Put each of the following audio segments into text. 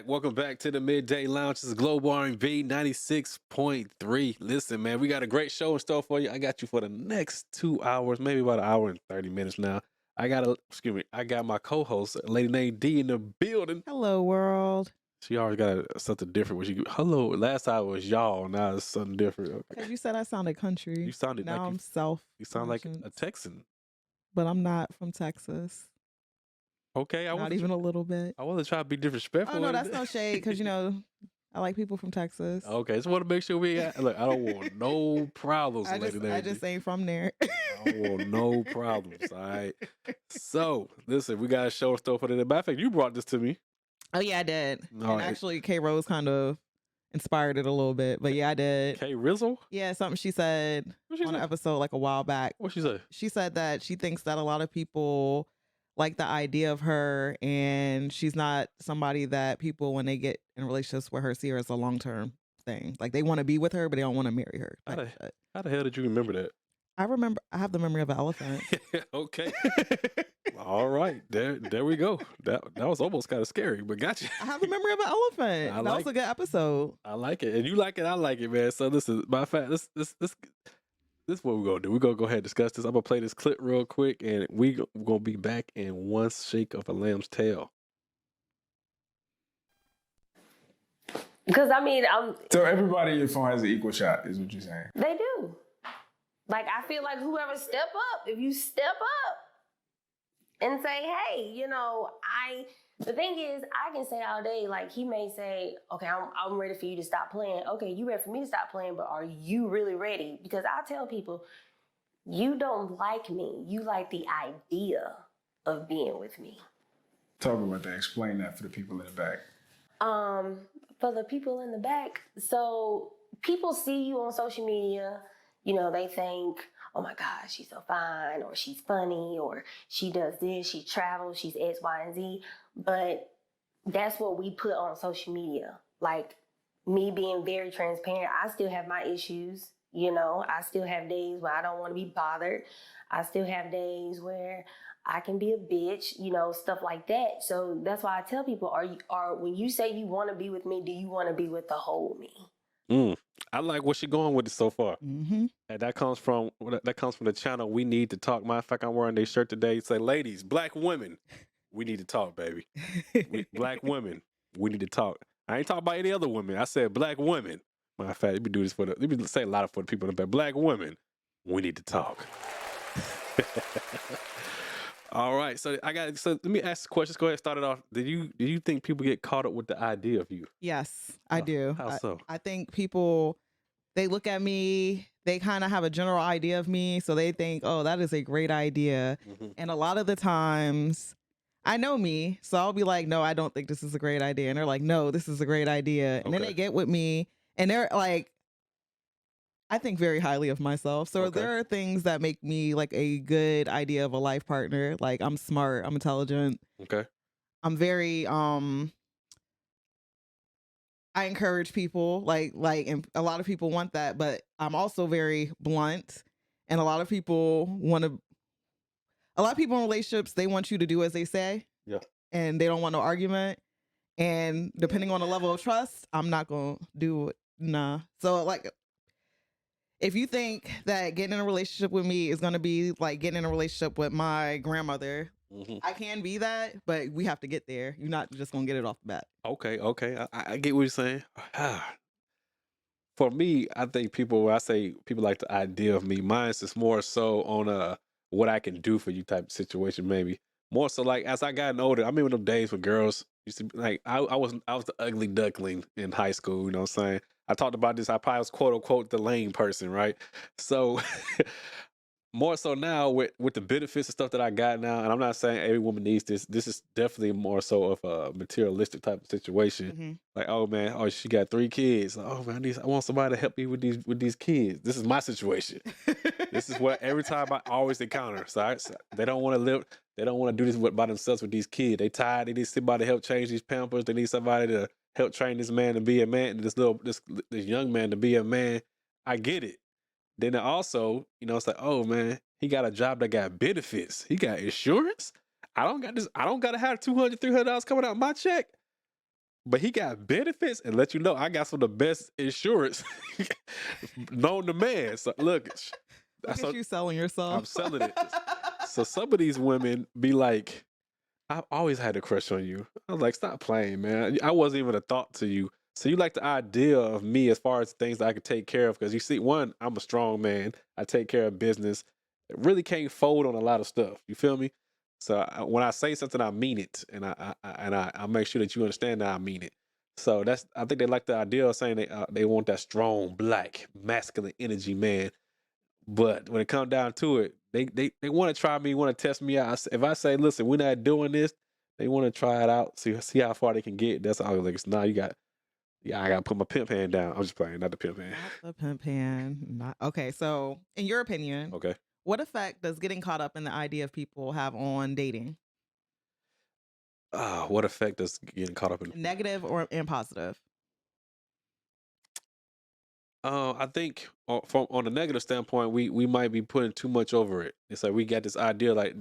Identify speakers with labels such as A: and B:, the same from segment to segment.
A: Welcome back to the Midday Lounge. This is Global RnB 96.3. Listen, man, we got a great show in store for you. I got you for the next 2 hours, maybe about an hour and 30 minutes now. I got my co-host, Lady named D, in the building.
B: Hello, world.
A: She always got something different. When she hello, last time was y'all, now it's something different. Okay.
B: Because you said I sounded country.
A: You sounded
B: now
A: like
B: I'm self.
A: You sound like a Texan.
B: But I'm not from Texas.
A: Okay,
B: not even a little bit.
A: I want to try to be disrespectful.
B: Oh no, that's no shade. Because I like people from Texas.
A: Okay, just want to make sure look. I don't want no problems.
B: I just ain't from there.
A: I don't want no problems. All right. So listen, we got a show stuff for today. Matter of fact, you brought this to me.
B: Oh yeah, I did.
A: All
B: and actually, K Rose kind of inspired it a little bit. But yeah, I did.
A: K Rizzle?
B: Yeah, something she said on an episode like a while back.
A: What she say?
B: She said that she thinks that a lot of people like the idea of her, and she's not somebody that people, when they get in relationships with her, see her as a long-term thing. Like they want to be with her, but they don't want to marry her.
A: How the hell did you remember that?
B: I have the memory of an elephant.
A: Okay. All right. There we go. That was almost kind of scary, but gotcha.
B: I have the memory of an elephant. That was a good episode.
A: I like it. And you like it, I like it, man. So this is my fact. This is what we're going to do. We're going to go ahead and discuss this. I'm going to play this clip real quick, and we're going to be back in one shake of a lamb's tail.
C: Because,
D: So everybody in your phone has an equal shot, is what you're saying?
C: They do. Like, I feel like whoever step up, if you step up and say, hey, the thing is, I can say all day, like, he may say, okay, I'm ready for you to stop playing. Okay, you ready for me to stop playing, but are you really ready? Because I tell people, you don't like me. You like the idea of being with me.
D: Talk about that. Explain that for the people in the back.
C: For the people in the back, so people see you on social media, they think, oh my God, she's so fine, or she's funny, or she does this, she travels, she's X, Y, and Z. But that's what we put on social media. Like, me being very transparent, I still have my issues, I still have days where I don't want to be bothered. I still have days where I can be a bitch, stuff like that. So that's why I tell people, when you say you want to be with me, do you want to be with the whole me?
A: I like where she's going with it so far.
B: Mm-hmm.
A: And that comes from the channel We Need to Talk. Matter of fact, I'm wearing their shirt today. Say, ladies, black women, we need to talk, baby. Black women, we need to talk. I ain't talking about any other women. I said black women. Matter of fact, let me say a lot for the people in the back. Black women, we need to talk. All right, so let me ask questions. Go ahead, start it off. Do you think people get caught up with the idea of you?
B: Yes, I do.
A: How so?
B: I think people, they look at me, they kind of have a general idea of me, so they think, oh, that is a great idea.
A: Mm-hmm.
B: And a lot of the times, I know me, so I'll be like, no, I don't think this is a great idea. And they're like, no, this is a great idea. And then they get with me, and they're like, I think very highly of myself. So there are things that make me like a good idea of a life partner. Like, I'm smart, I'm intelligent.
A: Okay.
B: I'm very, I encourage people, like, and a lot of people want that, but I'm also very blunt. And a lot of people in relationships, they want you to do as they say.
A: Yeah.
B: And they don't want no argument. And depending on the level of trust, I'm not going to do it. Nah. So like, if you think that getting in a relationship with me is going to be like getting in a relationship with my grandmother, I can be that, but we have to get there. You're not just going to get it off the bat.
A: Okay. I get what you're saying. For me, I think when I say people like the idea of me, mine is more so on what I can do for you type of situation, maybe. More so like as I gotten older, I remember them days when girls used to be like, I was the ugly duckling in high school, you know what I'm saying? I talked about this. I probably was quote unquote the lame person, right? So more so now with the benefits and stuff that I got now, and I'm not saying every woman needs this. This is definitely more so of a materialistic type of situation.
B: Mm-hmm.
A: Like, oh man, she got 3 kids. Oh man, I want somebody to help me with these kids. This is my situation. This is what every time I always encounter. So they don't want to live. They don't want to do this by themselves with these kids. They tired. They need somebody to help change these Pampers. They need somebody to help train this man to be a man. This young man to be a man. I get it. Then also, it's like, oh man, he got a job that got benefits. He got insurance. I don't got this. I don't got to have $200, $300 coming out of my check. but he got benefits and let you know I got some of the best insurance known to man. So look,
B: Look
A: so
B: at you selling
A: I'm
B: yourself.
A: selling it. So some of these women be like, I've always had a crush on you. I was like, stop playing, man. I wasn't even a thought to you. So you like the idea of me as far as things that I could take care of. Because you see, one, I'm a strong man. I take care of business. It really can't fold on a lot of stuff. You feel me? So when I say something, I mean it, and I make sure that you understand that I mean it. So I think they like the idea of saying they want that strong black masculine energy man. But when it comes down to it, they want to try me, want to test me out. If I say, listen, we're not doing this, they want to try it out, see how far they can get. That's all. Like, nah, I got to put my pimp hand down. I'm just playing, not the pimp hand.
B: Not the pimp hand. Okay. So, in your opinion,
A: Okay.
B: what effect does getting caught up in the idea of people have on dating?
A: What effect does getting caught up in?
B: Negative or and positive?
A: I think from on a negative standpoint, we might be putting too much over it. It's like we got this idea, like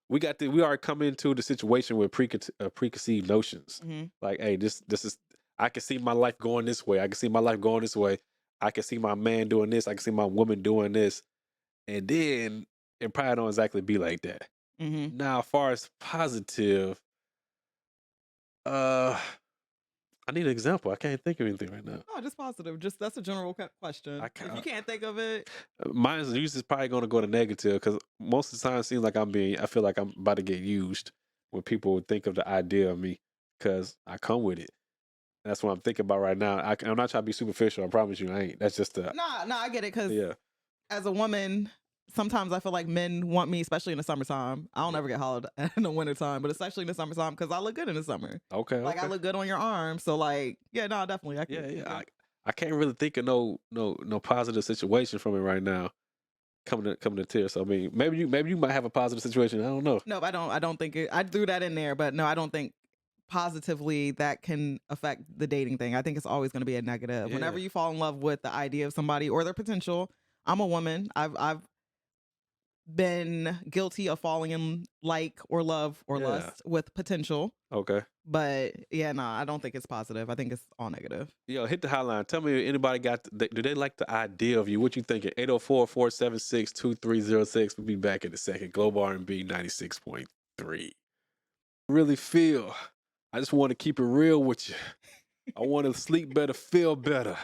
A: we are coming into the situation with preconceived notions.
B: Hmm.
A: Like, hey, this is I can see my life going this way. I can see my life going this way. I can see my man doing this. I can see my woman doing this, and then it probably don't exactly be like that.
B: Hmm.
A: Now, as far as positive, uh, I need an example. I can't think of anything right now.
B: No, just positive. Just that's a general question.
A: I
B: If you
A: can't.
B: can't think of it,
A: Mine's usually probably going to go to negative because most of the time it seems like I feel like I'm about to get used when people think of the idea of me because I come with it. That's what I'm thinking about right now. I'm not trying to be superficial. I promise you, I ain't. That's just
B: nah, I get it. Because
A: yeah,
B: as a woman, sometimes I feel like men want me, especially in the summertime. I don't
A: yeah.
B: ever get hollered at in the wintertime, but especially in the summertime because I look good in the summer.
A: Okay,
B: Like I
A: okay,
B: look good on your arm. So like, yeah, no, definitely. I
A: yeah,
B: can.
A: yeah.
B: Okay.
A: I can't really think of no positive situation from it right now. Coming to tears. So I mean, maybe you might have a positive situation. I don't know.
B: No, I don't think it. I threw that in there, but no, I don't think positively that can affect the dating thing. I think it's always going to be a negative.
A: Yeah,
B: Whenever you fall in love with the idea of somebody or their potential, I'm a woman. I've been guilty of falling in like or love or
A: yeah.
B: lust with potential.
A: Okay.
B: But yeah, no, I don't think it's positive. I think it's all negative.
A: Yo, hit the hotline. Tell me if anybody do they like the idea of you? What you thinking? 804-476-2306. We'll be back in a second. Global R&B 96.3. Really feel. I just want to keep it real with you. I want to sleep better, feel better.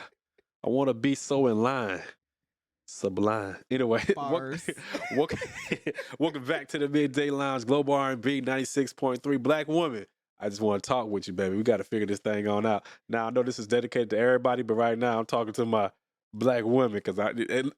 A: I want to be so in line. Sublime. Anyway,
B: Bars.
A: welcome, welcome back to the Midday Lounge, Global R&B 96.3. Black woman, I just want to talk with you, baby. We got to figure this thing on out. Now, I know this is dedicated to everybody, but right now I'm talking to my black women because I didn't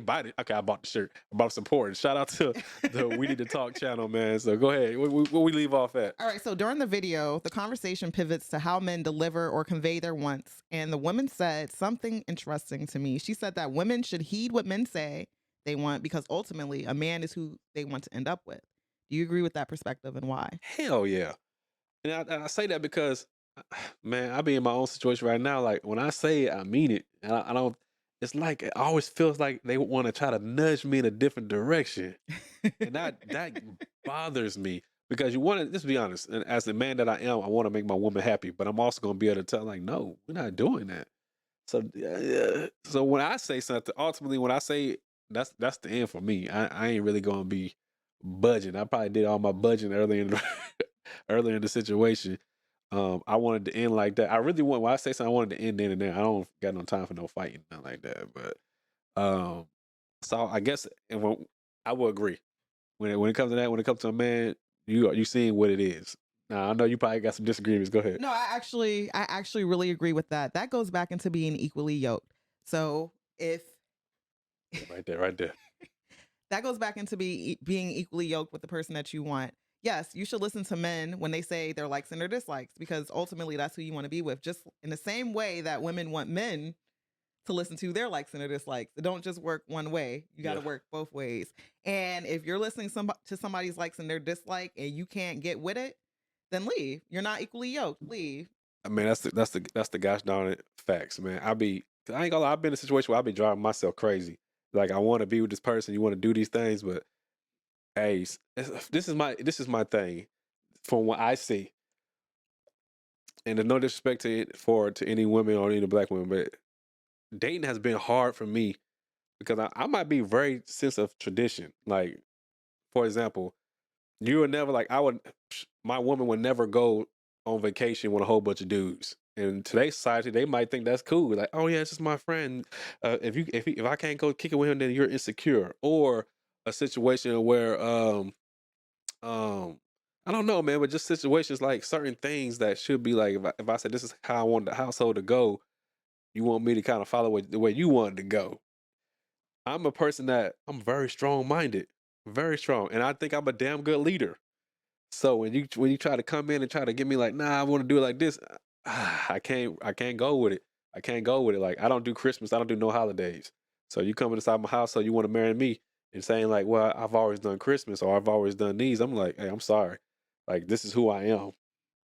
A: buy it. Okay, I bought the shirt. I bought support. Shout out to the We Need to Talk channel, man. So go ahead. Where we leave off at?
B: All right, so during the video, the conversation pivots to how men deliver or convey their wants. And the woman said something interesting to me. She said that women should heed what men say they want because ultimately a man is who they want to end up with. Do you agree with that perspective and why?
A: Hell yeah. And I say that because, man, I be in my own situation right now. Like when I say it, I mean it. And I don't. It's like it always feels like they want to try to nudge me in a different direction, and that bothers me because you want to. Just be honest. And as the man that I am, I want to make my woman happy, but I'm also going to be able to tell, like, no, we're not doing that. So, so when I say something, ultimately, when I say it, that's the end for me. I ain't really going to be budging. I probably did all my budging early in earlier in the situation. I wanted to end like that. I really want. When I say something, I wanted to end then and there. I don't got no time for no fighting, nothing like that. But so I guess I will agree when it comes to that. When it comes to a man, you seeing what it is. Now I know you probably got some disagreements. Go ahead.
B: No, I actually really agree with that. That goes back into being equally yoked. So if
A: Right there, right there.
B: that goes back into being equally yoked with the person that you want. Yes, you should listen to men when they say their likes and their dislikes because ultimately that's who you want to be with. Just in the same way that women want men to listen to their likes and their dislikes. It don't just work one way. You got to
A: Yeah.
B: work both ways. And if you're listening to somebody's likes and their dislike and you can't get with it, then leave. You're not equally yoked. Leave.
A: I mean, that's the gosh darn it facts, man. I ain't gonna lie, I've been in a situation where I've been driving myself crazy. Like I want to be with this person, you want to do these things, but hey, this is my thing. From what I see, and there's no disrespect to any women or any black women, but dating has been hard for me because I might be very sense of tradition. Like, for example, you would never like I would my woman would never go on vacation with a whole bunch of dudes. In today's society, they might think that's cool. Like, oh yeah, it's just my friend. If I can't go kick it with him, then you're insecure. Or a situation where um I don't know, man, but just situations like certain things that should be like if I said this is how I want the household to go, you want me to kind of follow it the way you want it to go. I'm a person that I'm very strong minded, very strong, and I think I'm a damn good leader. So when you try to come in and try to get me like, nah, I want to do it like this, I can't go with it. I can't go with it. Like I don't do Christmas, I don't do no holidays. So you come inside my house, so you want to marry me and saying like, well, I've always done Christmas or I've always done these. I'm like, hey, I'm sorry. Like this is who I am,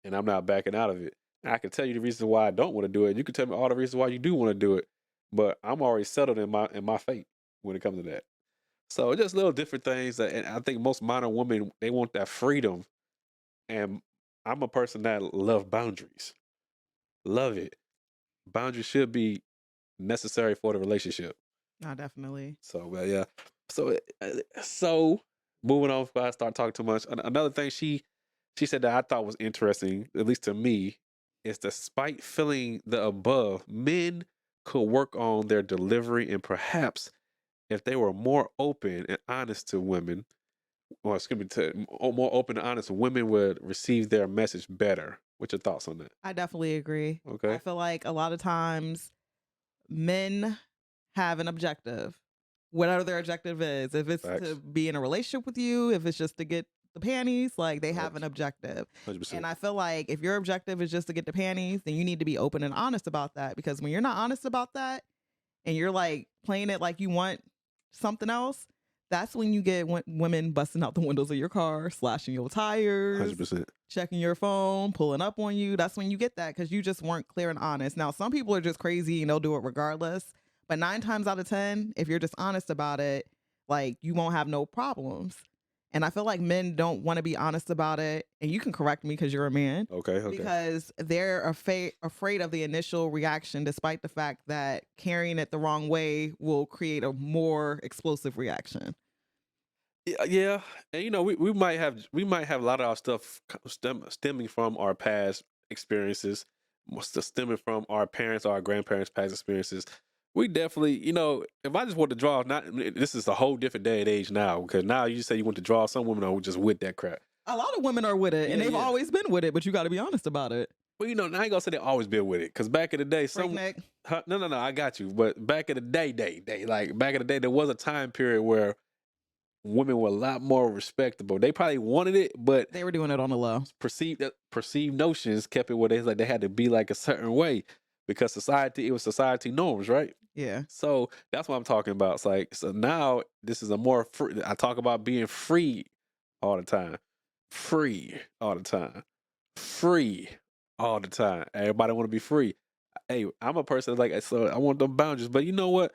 A: and I'm not backing out of it. And I can tell you the reasons why I don't want to do it. You can tell me all the reasons why you do want to do it, but I'm already settled in my fate when it comes to that. So just little different things that, and I think most modern women they want that freedom, and I'm a person that love boundaries. Love it. Boundaries should be necessary for the relationship.
B: No, definitely.
A: So, well, yeah. So moving on before I start talking too much. Another thing she said that I thought was interesting, at least to me, is despite feeling the above, men could work on their delivery and perhaps if they were more open and honest to women, or excuse me, more open and honest, women would receive their message better. What's your thoughts on that?
B: I definitely agree. I
A: Okay.
B: feel like a lot of times men have an objective, whatever their objective is. If it's
A: Facts.
B: to be in a relationship with you, if it's just to get the panties, like they have an
A: Facts.
B: objective.
A: 100%.
B: And I feel like if your objective is just to get the panties, then you need to be open and honest about that. Because when you're not honest about that and you're like playing it like you want something else, that's when you get women busting out the windows of your car, slashing your tires,
A: 100%.
B: checking your phone, pulling up on you. That's when you get that because you just weren't clear and honest. Now, some people are just crazy and they'll do it regardless. But 9 times out of 10, if you're just honest about it, like you won't have no problems. And I feel like men don't want to be honest about it. And you can correct me because you're a man.
A: Okay.
B: Because they're afraid of the initial reaction, despite the fact that carrying it the wrong way will create a more explosive reaction.
A: Yeah, and we might have a lot of our stuff stemming from our past experiences, stemming from our parents or our grandparents' past experiences. We definitely, if I just want to draw, not this is a whole different day and age now because now you say you want to draw, some women are just with that crap.
B: A lot of women are with it, and they've always been with it, but you got to be honest about it.
A: Well, I ain't gonna say they always been with it because back in the day, no, I got you. But back in the day, like back in the day, there was a time period where women were a lot more respectable. They probably wanted it, but
B: they were doing it on the low.
A: Perceived notions kept it where they had to be like a certain way because it was society norms, right?
B: Yeah.
A: So that's what I'm talking about. It's like so now this is a more free. I talk about being free all the time, free all the time, free all the time. Everybody want to be free. Hey, I'm a person like so. I want them boundaries, but you know what?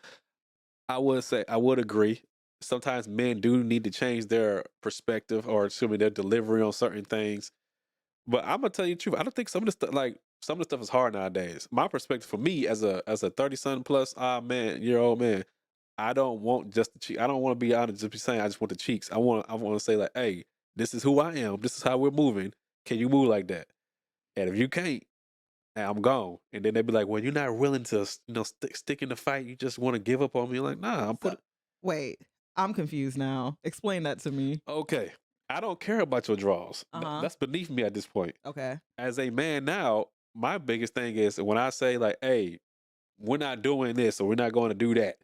A: I would agree. Sometimes men do need to change their perspective or assuming their delivery on certain things. But I'm gonna tell you the truth. I don't think some of the stuff is hard nowadays. My perspective for me as a 30-something plus year old man, I don't want just the cheek. I don't want to be honest, just be saying I just want the cheeks. I want to say like, hey, this is who I am. This is how we're moving. Can you move like that? And if you can't, I'm gone. And then they be like, well, you're not willing to stick in the fight. You just want to give up on me. Like, nah,
B: Wait, I'm confused now. Explain that to me.
A: Okay. I don't care about your draws. That's beneath me at this point.
B: Okay.
A: As a man now, my biggest thing is when I say like, hey, we're not doing this or we're not going to do that.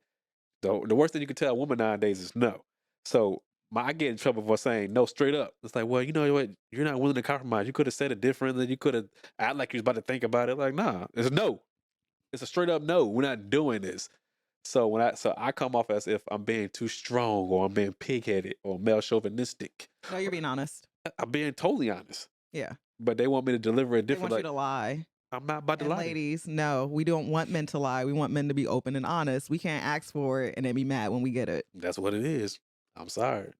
A: The worst thing you can tell a woman nowadays is no. So I get in trouble for saying no straight up. It's like, well, you know what? You're not willing to compromise. You could have said it differently. You could have acted like you was about to think about it. Like, nah, it's no. It's a straight up no. We're not doing this. So I come off as if I'm being too strong or I'm being pig-headed or male chauvinistic.
B: No, you're being honest.
A: I'm being totally honest.
B: Yeah.
A: But they want me to deliver it different.
B: They want you to lie.
A: I'm not about to lie.
B: Ladies, no, we don't want men to lie. We want men to be open and honest. We can't ask for it and then be mad when we get it.
A: That's what it is. I'm sorry.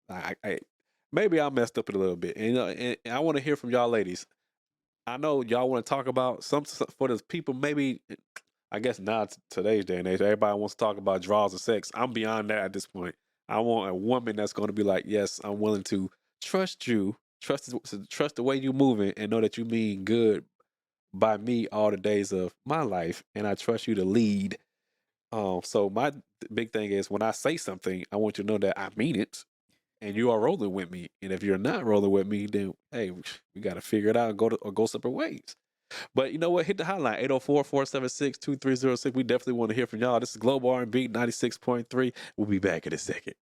A: Maybe I messed up it a little bit. And I want to hear from y'all ladies. I know y'all want to talk about for the people. Maybe I guess not today's day and age. Everybody wants to talk about draws and sex. I'm beyond that at this point. I want a woman that's going to be like, yes, I'm willing to trust you, trust the way you moving, and know that you mean good by me all the days of my life, and I trust you to lead. So my big thing is when I say something, I want you to know that I mean it, and you are rolling with me. And if you're not rolling with me, then hey, we got to figure it out and go separate ways. But you know what? Hit the hotline 804-476-2306. We definitely want to hear from y'all. This is Global RnB 96.3. We'll be back in a second.